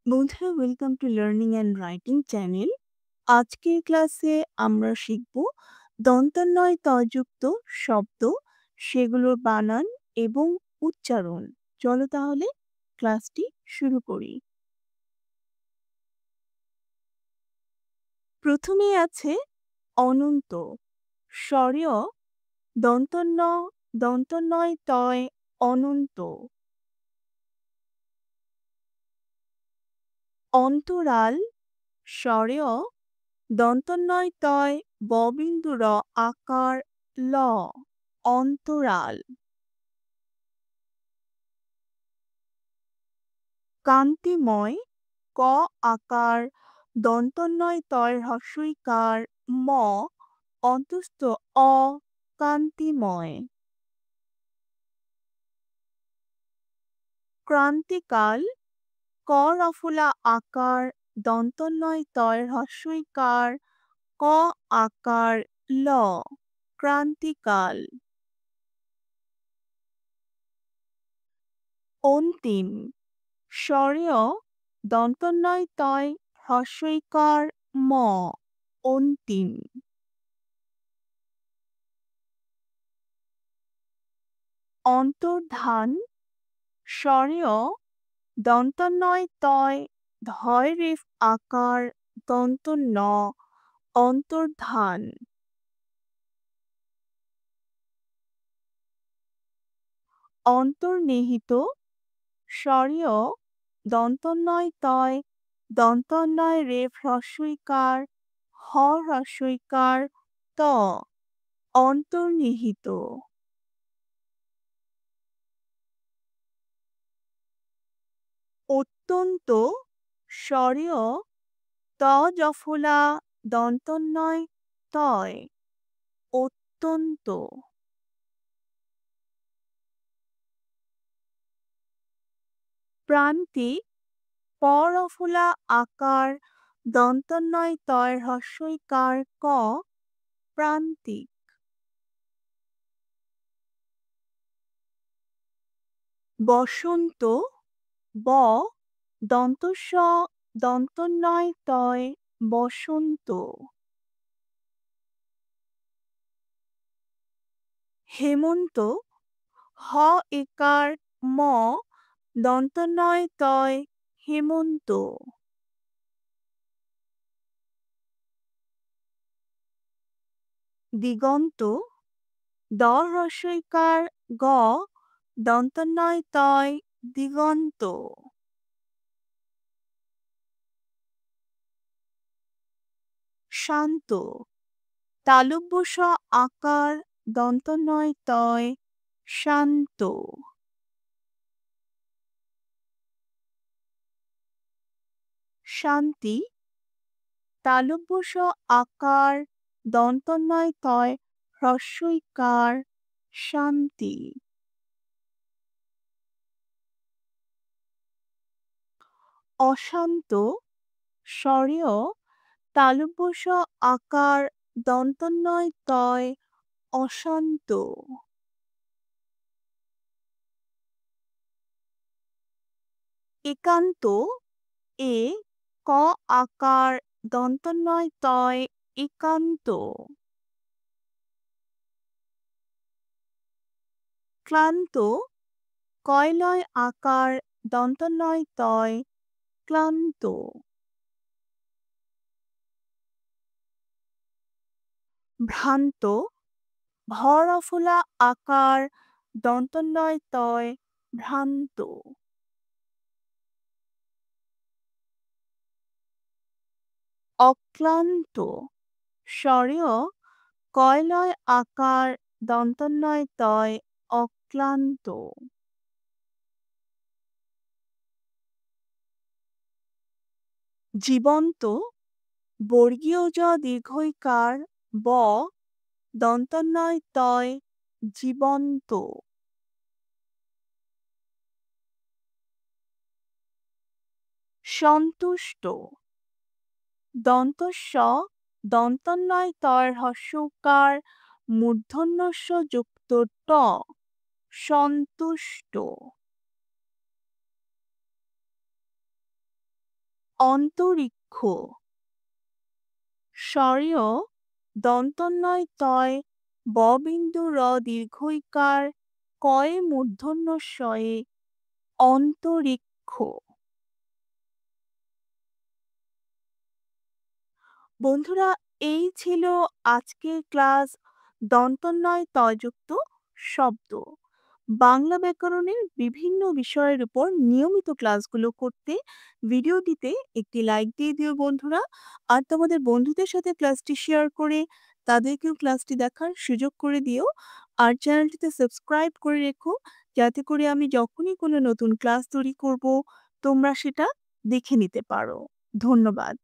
বন্ধুরা, welcome to learning and writing channel. আজকের ক্লাসে আমরা শিখব দন্ত্য যুক্ত শব্দ, সেগুলোর বানান এবং উচ্চারণ। চলো তাহলে ক্লাসটি শুরু করি। প্রথমেই আছে অনন্ত। স্বরীয় দন্তন্য দন্তনয় তয় অনন্ত। অন্তরাল স্বরেয় দন্তন্বয় তয় ববিন্দুর আকার ল। অন্তরাল। কান্তিময় ক আকার দন্তন্বয় তয় হ্রস্বইকার ম অন্তস্থ অ কান্তিময়। ক্রান্তিকাল ক রফলা আকার দন্তন্বয় তয় হ্রস্বইকার ক আকার ল ক্রান্তিকাল। অন্তিম স্বরেয় দন্তন্বয় তয় হ্রস্বইকার ম অন্তিম। অন্তর্ধান স্বরেয় দন্তন্বয় তয় ধয় রেফ আকার দন্তন্য অন্তর্ধান। অন্তর্নিহিত স্বরেয় দন্তন্বয় তয় দন্তন্বয় রেফ হ্রস্বইকার হ হ্রস্বইকার ত অন্তর্নিহিত। অত্যন্ত স্বরেয় ত জফলা দন্তন্বয় তয় অত্যন্ত। প্রান্তিক প রফলা আকার দন্তন্বয় তয় হ্রস্বইকার ক প্রান্তিক। বসন্ত ব দন্তস্ব দন্তন্বয় তয় বসন্ত। হেমন্ত হ একার ম দন্তন্বয় তয় হেমন্ত। দিগন্ত দ হ্রস্বইকার গ দন্তন্বয় তয় দিগন্ত। শান্ত তালব্য স আকার দন্তন্বয় তয় শান্ত। শান্তি তালব্য স আকার দন্তন্বয় তয় হ্রস্বইকার শান্তি। অশান্ত স্বরেয় তালব্য স আকার দন্তন্বয় তয় অশান্ত। একান্ত এ ক আকার দন্তন্বয় তয় একান্ত। ক্লান্ত কয়লয় আকার দন্তন্বয় তয় ক্লান্ত। ভ্রান্ত ভ রফলা আকার দন্তন্বয় তয় ভ্রান্ত। অক্লান্ত স্বরেয় কয়লয় আকার দন্তন্বয় তয় অক্লান্ত। জীবন্ত বর্গীয় জ দীর্ঘইকার ব দন্তন্বয় তয় জীবন্ত। সন্তুষ্ট দন্তস্ব দন্তন্বয় তয় হ্রস্বকার মূর্ধন্যস্ব যুক্ত ট সন্তুষ্ট। অন্তরিক্ষ। স্বরীয় দন্তন্বয় তয় ব বিন্দু র দীর্ঘইকার কয়ে মূর্ধন্য শয়ে অন্তরিক্ষ। বন্ধুরা, এই ছিল আজকের ক্লাস দন্তন্বয় তয়যুক্ত শব্দ। বাংলা ব্যাকরণের বিভিন্ন বিষয়ের উপর নিয়মিত ক্লাসগুলো করতে ভিডিওটিতে একটি লাইক দিয়ে দিও বন্ধুরা। আর তোমাদের বন্ধুদের সাথে ক্লাসটি শেয়ার করে তাদেরকেও ক্লাসটি দেখার সুযোগ করে দিও। আর চ্যানেলটিতে সাবস্ক্রাইব করে রেখো, যাতে করে আমি যখনই কোনো নতুন ক্লাস তৈরি করব তোমরা সেটা দেখে নিতে পারো। ধন্যবাদ।